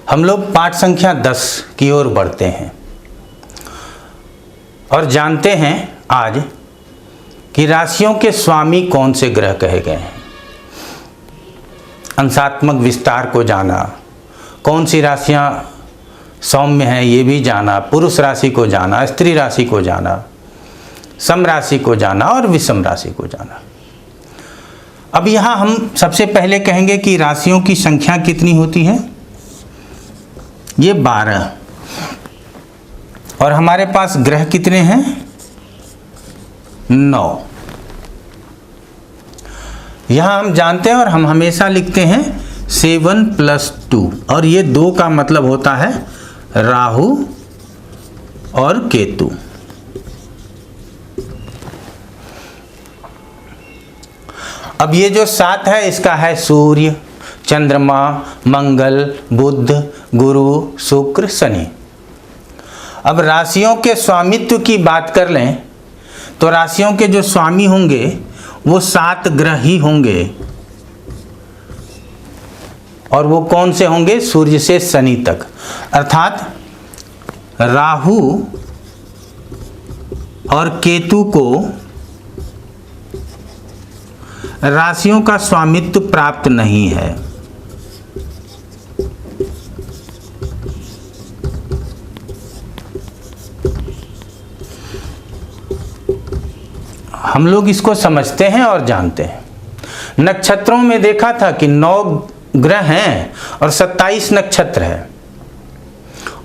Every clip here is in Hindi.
हम लोग पाठ संख्या 10 की ओर बढ़ते हैं और जानते हैं आज कि राशियों के स्वामी कौन से ग्रह कहे गए हैं। अंशात्मक विस्तार को जाना, कौन सी राशियां सौम्य हैं ये भी जाना, पुरुष राशि को जाना, स्त्री राशि को जाना, सम राशि को जाना और विषम राशि को जाना। अब यहाँ हम सबसे पहले कहेंगे कि राशियों की संख्या कितनी होती है। ये 12 और हमारे पास ग्रह कितने हैं, 9। यहाँ हम जानते हैं और हम हमेशा लिखते हैं 7 + 2 और ये 2 का मतलब होता है राहु और केतु। अब ये जो 7 है इसका है सूर्य, चंद्रमा, मंगल, बुध, गुरु, शुक्र, शनि। अब राशियों के स्वामित्व की बात कर लें तो राशियों के जो स्वामी होंगे वो 7 ग्रह ही होंगे और वो कौन से होंगे, सूर्य से शनि तक। अर्थात राहु और केतु को राशियों का स्वामित्व प्राप्त नहीं है। हम लोग इसको समझते हैं और जानते हैं। नक्षत्रों में देखा था कि 9 ग्रह हैं और 27 नक्षत्र है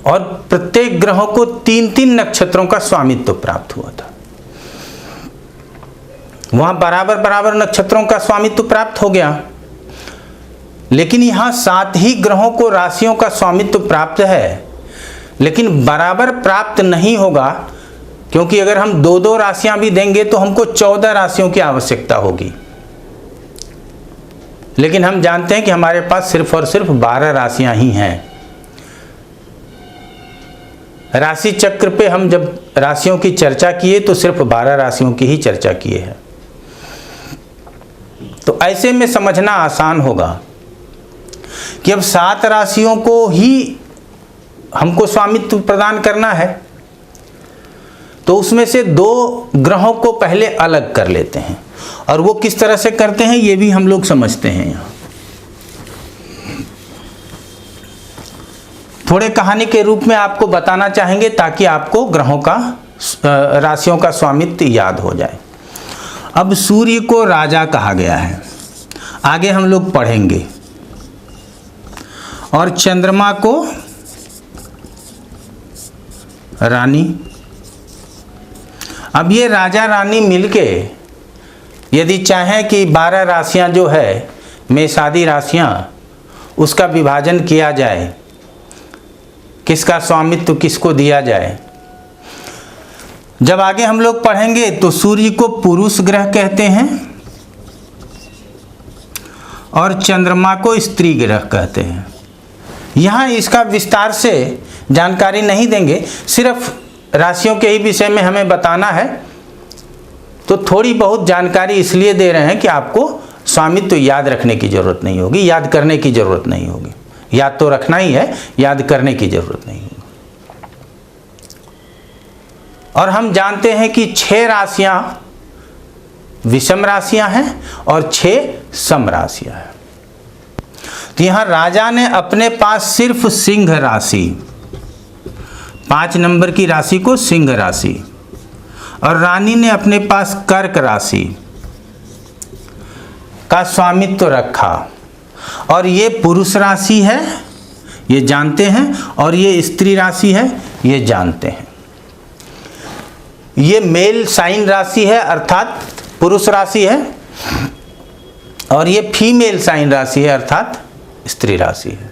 और प्रत्येक ग्रहों को 3-3 नक्षत्रों का स्वामित्व प्राप्त हुआ था। वहां बराबर बराबर नक्षत्रों का स्वामित्व प्राप्त हो गया, लेकिन यहां 7 ही ग्रहों को राशियों का स्वामित्व प्राप्त है, लेकिन बराबर प्राप्त नहीं होगा, क्योंकि अगर हम 2-2 राशियां भी देंगे तो हमको 14 राशियों की आवश्यकता होगी। लेकिन हम जानते हैं कि हमारे पास सिर्फ और सिर्फ 12 राशियां ही हैं। राशि चक्र पे हम जब राशियों की चर्चा किए तो सिर्फ 12 राशियों की ही चर्चा किए हैं। तो ऐसे में समझना आसान होगा कि अब 7 राशियों को ही हमको स्वामित्व प्रदान करना है, तो उसमें से 2 ग्रहों को पहले अलग कर लेते हैं और वो किस तरह से करते हैं ये भी हम लोग समझते हैं। यहाँ थोड़े कहानी के रूप में आपको बताना चाहेंगे ताकि आपको ग्रहों का राशियों का स्वामित्व याद हो जाए। अब सूर्य को राजा कहा गया है, आगे हम लोग पढ़ेंगे, और चंद्रमा को रानी। अब ये राजा रानी मिलके यदि चाहें कि 12 राशियां जो है मेषादी राशियां, उसका विभाजन किया जाए, किसका स्वामित्व किसको दिया जाए। जब आगे हम लोग पढ़ेंगे तो सूर्य को पुरुष ग्रह कहते हैं और चंद्रमा को स्त्री ग्रह कहते हैं। यहाँ इसका विस्तार से जानकारी नहीं देंगे, सिर्फ राशियों के ही विषय में हमें बताना है, तो थोड़ी बहुत जानकारी इसलिए दे रहे हैं कि आपको स्वामित्व याद रखने की जरूरत नहीं होगी, याद करने की जरूरत नहीं होगी। याद तो रखना ही है, याद करने की जरूरत नहीं होगी। और हम जानते हैं कि 6 राशियां विषम राशियां हैं और 6 सम राशियां हैं। तो यहां राजा ने अपने पास सिर्फ सिंह राशि, 5 नंबर की राशि को सिंह राशि, और रानी ने अपने पास कर्क राशि का स्वामित्व रखा। और ये पुरुष राशि है, ये जानते हैं, और ये स्त्री राशि है, ये जानते हैं। ये मेल साइन राशि है अर्थात पुरुष राशि है, और ये फीमेल साइन राशि है अर्थात स्त्री राशि है।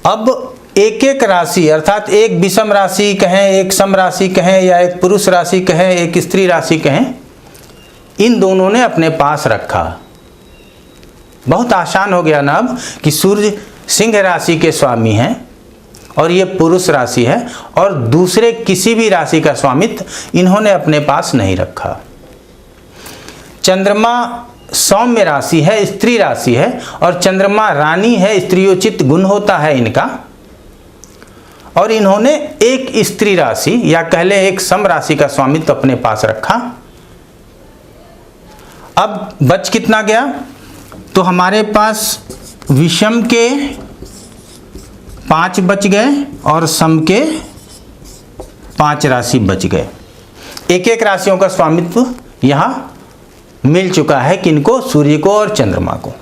अब एक एक राशि अर्थात एक विषम राशि कहें, एक सम राशि कहें, या एक पुरुष राशि कहें, एक स्त्री राशि कहें, इन दोनों ने अपने पास रखा। बहुत आसान हो गया ना अब कि सूर्य सिंह राशि के स्वामी हैं और ये पुरुष राशि है, और दूसरे किसी भी राशि का स्वामित्व इन्होंने अपने पास नहीं रखा। चंद्रमा सौम्य राशि है, स्त्री राशि है, और चंद्रमा रानी है, स्त्रियोचित गुण होता है इनका, और इन्होंने एक स्त्री राशि या कह ले एक सम राशि का स्वामित्व अपने पास रखा। अब बच कितना गया? तो हमारे पास विषम के 5 बच गए और सम के 5 राशि बच गए। एक एक राशियों का स्वामित्व यहां मिल चुका है, किनको? सूर्य को और चंद्रमा को।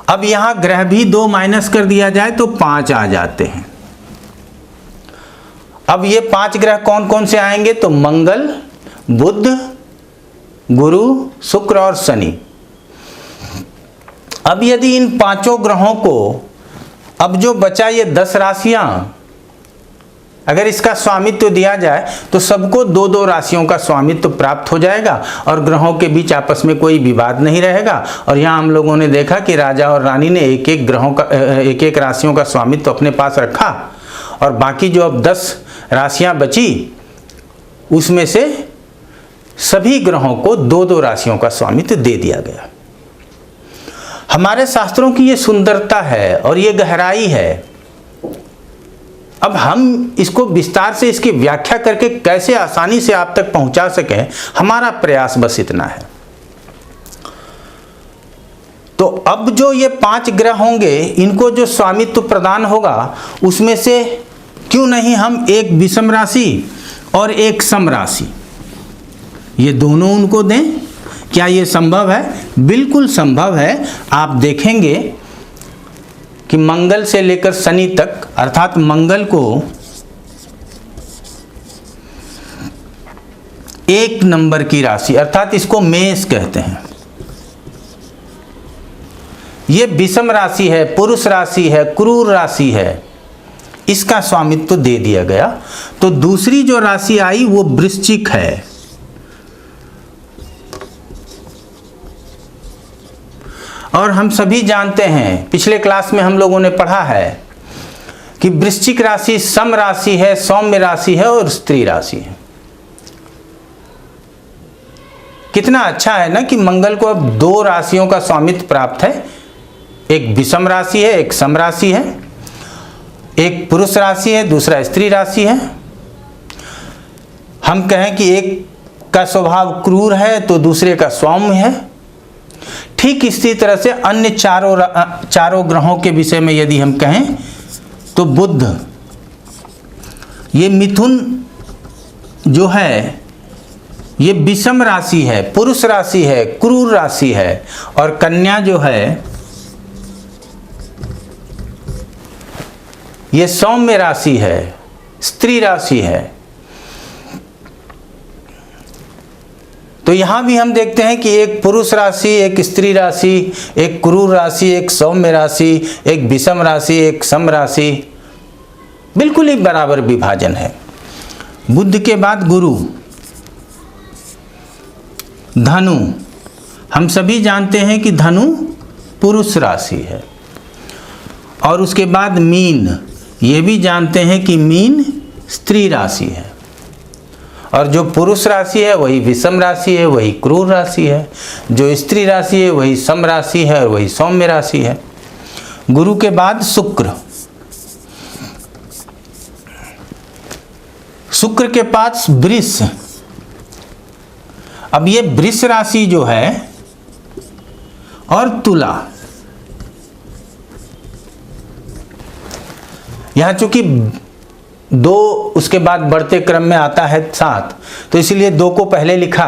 अब यहां ग्रह भी 2 माइनस कर दिया जाए तो 5 आ जाते हैं। अब ये 5 ग्रह कौन कौन से आएंगे? तो मंगल, बुध, गुरु, शुक्र और शनि। अब यदि इन 5 ग्रहों को, अब जो बचा ये 10 राशियां, अगर इसका स्वामित्व दिया जाए तो सबको 2-2 राशियों का स्वामित्व प्राप्त हो जाएगा और ग्रहों के बीच आपस में कोई विवाद नहीं रहेगा। और यहाँ हम लोगों ने देखा कि राजा और रानी ने एक एक ग्रहों का एक एक राशियों का स्वामित्व अपने पास रखा, और बाकी जो अब 10 राशियां बची उसमें से सभी ग्रहों को 2-2 राशियों का स्वामित्व दे दिया गया। हमारे शास्त्रों की ये सुंदरता है और ये गहराई है। अब हम इसको विस्तार से इसकी व्याख्या करके कैसे आसानी से आप तक पहुंचा सकें, हमारा प्रयास बस इतना है। तो अब जो ये 5 ग्रह होंगे, इनको जो स्वामित्व प्रदान होगा उसमें से क्यों नहीं हम एक विषम राशि और एक सम राशि, ये दोनों उनको दें? क्या ये संभव है? बिल्कुल संभव है। आप देखेंगे कि मंगल से लेकर शनि तक, अर्थात मंगल को 1 नंबर की राशि, अर्थात इसको मेष कहते हैं, ये विषम राशि है, पुरुष राशि है, क्रूर राशि है, इसका स्वामित्व दे दिया गया। तो दूसरी जो राशि आई वो वृश्चिक है। और हम सभी जानते हैं, पिछले क्लास में हम लोगों ने पढ़ा है कि वृश्चिक राशि सम राशि है, सौम्य राशि है और स्त्री राशि है। कितना अच्छा है ना कि मंगल को अब 2 राशियों का स्वामित्व प्राप्त है, एक विषम राशि है, एक सम राशि है, एक पुरुष राशि है, दूसरा स्त्री राशि है। हम कहें कि एक का स्वभाव क्रूर है तो दूसरे का सौम्य है। ठीक इसी तरह से अन्य चारों ग्रहों के विषय में यदि हम कहें तो बुध, ये मिथुन जो है ये विषम राशि है, पुरुष राशि है, क्रूर राशि है, और कन्या जो है ये सौम्य राशि है, स्त्री राशि है। तो यहां भी हम देखते हैं कि एक पुरुष राशि, एक स्त्री राशि, एक क्रूर राशि, एक सौम्य राशि, एक विषम राशि, एक सम राशि, बिल्कुल ही बराबर विभाजन है। बुध के बाद गुरु, धनु, हम सभी जानते हैं कि धनु पुरुष राशि है। और उसके बाद मीन, ये भी जानते हैं कि मीन स्त्री राशि है। और जो पुरुष राशि है वही विषम राशि है, वही क्रूर राशि है। जो स्त्री राशि है वही सम राशि है और वही सौम्य राशि है। गुरु के बाद शुक्र, शुक्र के पास वृष। अब ये वृष राशि जो है और तुला, यहां चूंकि 2 उसके बाद बढ़ते क्रम में आता है 7, तो इसलिए 2 को पहले लिखा,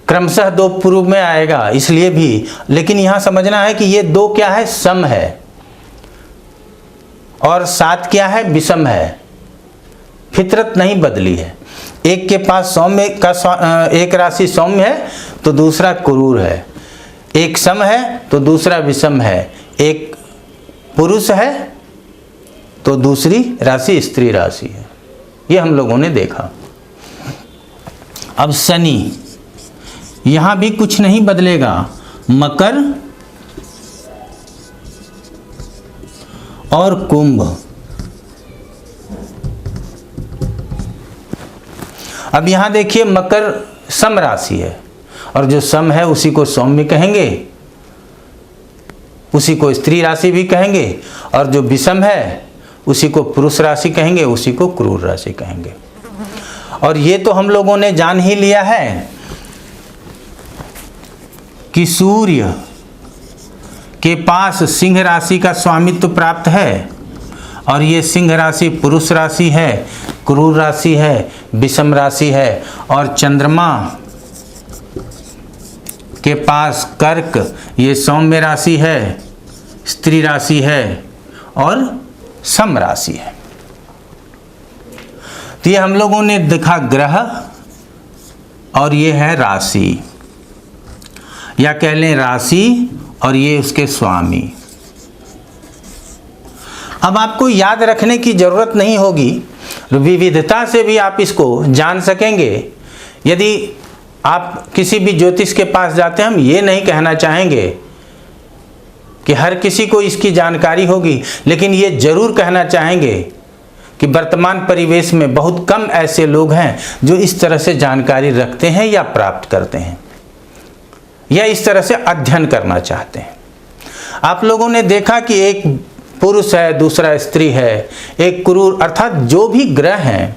क्रमशः 2 पूर्व में आएगा इसलिए भी। लेकिन यहां समझना है कि ये 2 क्या है? सम है, और 7 क्या है? विषम है। फितरत नहीं बदली है। एक के पास सौम्य का एक राशि सौम्य है तो दूसरा क्रूर है, एक सम है तो दूसरा विषम है, एक पुरुष है तो दूसरी राशि स्त्री राशि है। ये हम लोगों ने देखा। अब शनि, यहां भी कुछ नहीं बदलेगा, मकर और कुंभ। अब यहां देखिए मकर सम राशि है और जो सम है उसी को सौम्य कहेंगे, उसी को स्त्री राशि भी कहेंगे, और जो विषम है उसी को पुरुष राशि कहेंगे, उसी को क्रूर राशि कहेंगे। और ये तो हम लोगों ने जान ही लिया है कि सूर्य के पास सिंह राशि का स्वामित्व प्राप्त है, और ये सिंह राशि पुरुष राशि है, क्रूर राशि है, विषम राशि है। और चंद्रमा के पास कर्क, ये सौम्य राशि है, स्त्री राशि है और सम राशि है। तो ये हम लोगों ने देखा ग्रह, और ये है राशि, या कह लें राशि, और ये उसके स्वामी। अब आपको याद रखने की जरूरत नहीं होगी, विविधता से भी आप इसको जान सकेंगे। यदि आप किसी भी ज्योतिष के पास जाते हैं, हम ये नहीं कहना चाहेंगे कि हर किसी को इसकी जानकारी होगी, लेकिन ये जरूर कहना चाहेंगे कि वर्तमान परिवेश में बहुत कम ऐसे लोग हैं जो इस तरह से जानकारी रखते हैं या प्राप्त करते हैं या इस तरह से अध्ययन करना चाहते हैं। आप लोगों ने देखा कि एक पुरुष है, दूसरा स्त्री है, एक क्रूर, अर्थात जो भी ग्रह हैं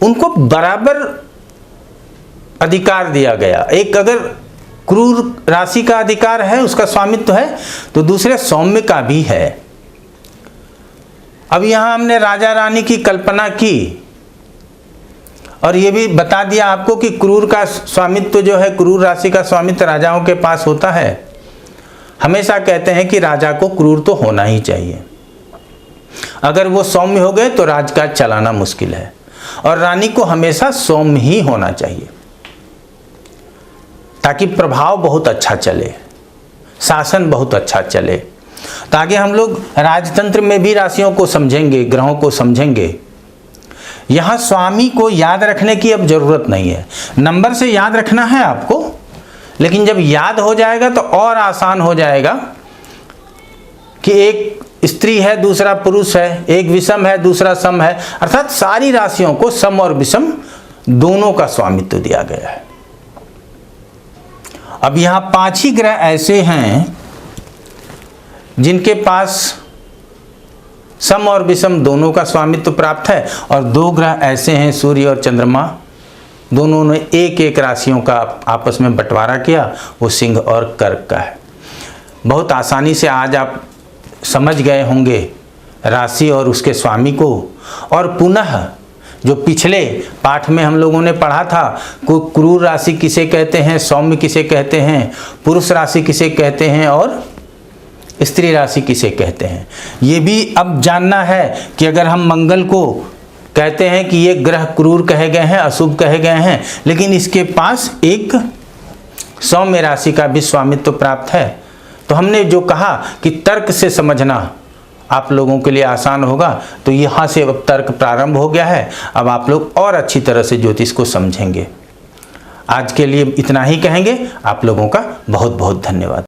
उनको बराबर अधिकार दिया गया। एक अगर क्रूर राशि का अधिकार है, उसका स्वामित्व है, तो दूसरे सौम्य का भी है। अब यहां हमने राजा रानी की कल्पना की और ये भी बता दिया आपको कि क्रूर का स्वामित्व जो है, क्रूर राशि का स्वामित्व राजाओं के पास होता है। हमेशा कहते हैं कि राजा को क्रूर तो होना ही चाहिए, अगर वो सौम्य हो गए तो राजकाज चलाना मुश्किल है, और रानी को हमेशा सौम्य ही होना चाहिए ताकि प्रभाव बहुत अच्छा चले, शासन बहुत अच्छा चले। ताकि हम लोग राजतंत्र में भी राशियों को समझेंगे, ग्रहों को समझेंगे। यहां स्वामी को याद रखने की अब जरूरत नहीं है, नंबर से याद रखना है आपको, लेकिन जब याद हो जाएगा तो और आसान हो जाएगा कि एक स्त्री है, दूसरा पुरुष है, एक विषम है, दूसरा सम है, अर्थात सारी राशियों को सम और विषम दोनों का स्वामित्व दिया गया है। अब यहां 5 ही ग्रह ऐसे हैं जिनके पास सम और विषम दोनों का स्वामित्व प्राप्त है, और 2 ग्रह ऐसे हैं, सूर्य और चंद्रमा, दोनों ने एक एक राशियों का आपस में बंटवारा किया, वो सिंह और कर्क का है। बहुत आसानी से आज आप समझ गए होंगे राशि और उसके स्वामी को। और पुनः जो पिछले पाठ में हम लोगों ने पढ़ा था, क्रूर राशि किसे कहते हैं, सौम्य किसे कहते हैं, पुरुष राशि किसे कहते हैं और स्त्री राशि किसे कहते हैं, ये भी अब जानना है कि अगर हम मंगल को कहते हैं कि ये ग्रह क्रूर कहे गए हैं, अशुभ कहे गए हैं, लेकिन इसके पास एक सौम्य राशि का भी स्वामित्व प्राप्त है, तो हमने जो कहा कि तर्क से समझना आप लोगों के लिए आसान होगा, तो यहाँ से अब तर्क प्रारंभ हो गया है। अब आप लोग और अच्छी तरह से ज्योतिष को समझेंगे। आज के लिए इतना ही कहेंगे। आप लोगों का बहुत बहुत धन्यवाद।